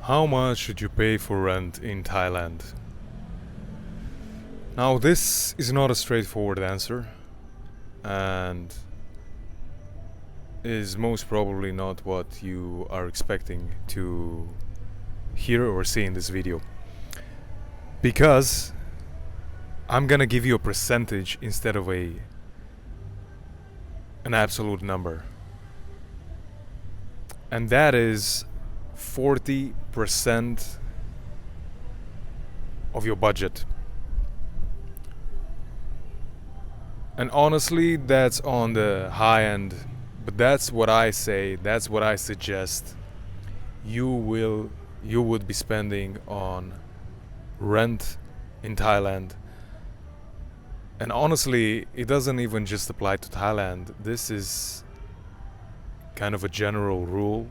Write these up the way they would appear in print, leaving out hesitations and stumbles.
How much should you pay for rent in Thailand? Now, this is not a straightforward answer, and is most probably not what you are expecting to hear or see in this video. Because I'm gonna give you a percentage instead of an absolute number. And that is 40% of your budget. And honestly, that's on the high end, but that's what I say, that's what I suggest you would be spending on rent in Thailand. And honestly, it doesn't even just apply to Thailand. This is kind of a general rule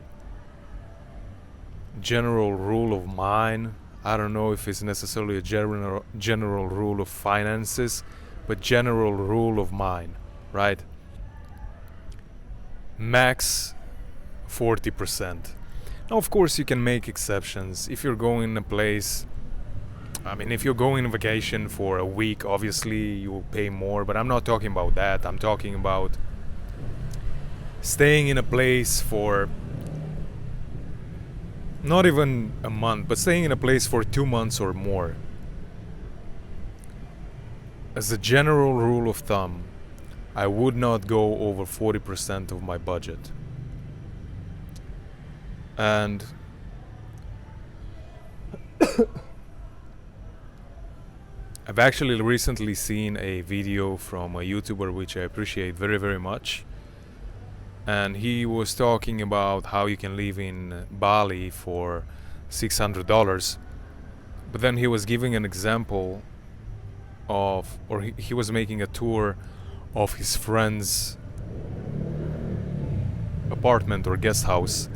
of mine. I don't know if it's necessarily a general rule of finances, but general rule of mine, right? Max 40%. Now, of course, you can make exceptions. If you're going in a place, if you're going on vacation for a week, obviously you will pay more, but I'm not talking about that. I'm talking about staying in a place for not even a month, but staying in a place for 2 months or more. As a general rule of thumb, I would not go over 40% of my budget. And I've actually recently seen a video from a YouTuber which I appreciate very, very much. And he was talking about how you can live in Bali for $600. But then he was giving an example of, or he was making a tour of his friend's apartment or guest house,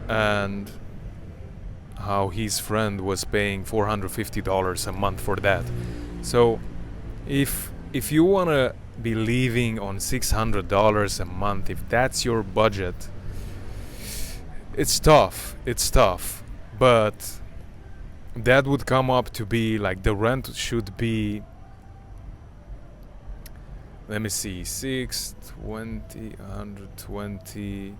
and how his friend was paying $450 a month for that. So if you want to be living on $600 a month, if that's your budget, it's tough, but that would come up to be like, the rent should be, let me see, 620, 120,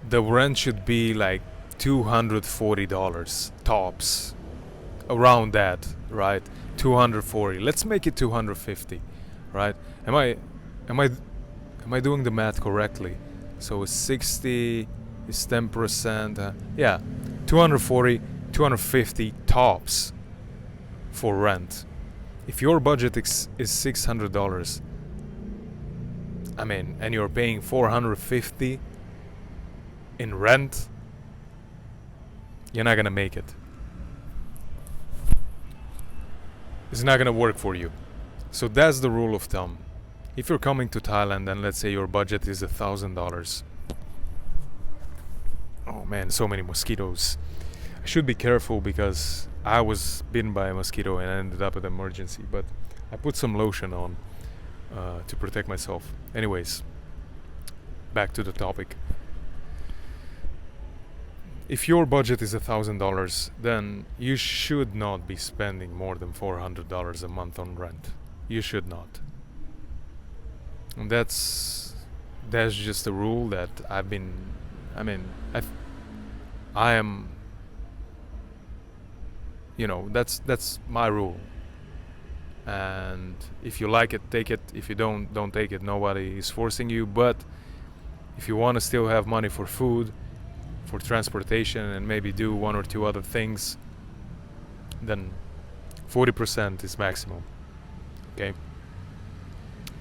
the rent should be like $240 tops, around that, right? 240, let's make it 250, right? Am I doing the math correctly? So 60 is 10%, yeah, 240, 250 tops for rent. If your budget is $600, and you're paying $450 in rent, you're not gonna make it. It's not gonna work for you. So that's the rule of thumb. If you're coming to Thailand and let's say your budget is $1,000, oh man, so many mosquitoes. I should be careful because I was bitten by a mosquito and I ended up at emergency, but I put some lotion on to protect myself. Anyways, back to the topic. If your budget is $1,000, then you should not be spending more than $400 a month on rent. You should not. And that's just a rule that that's my rule. And if you like it, take it. If you don't take it. Nobody is forcing you. But if you want to still have money for food, for transportation, and maybe do one or two other things, then 40% is maximum. Okay?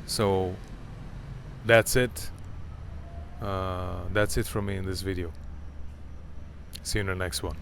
So that's it. That's it from me in this video. See you in the next one.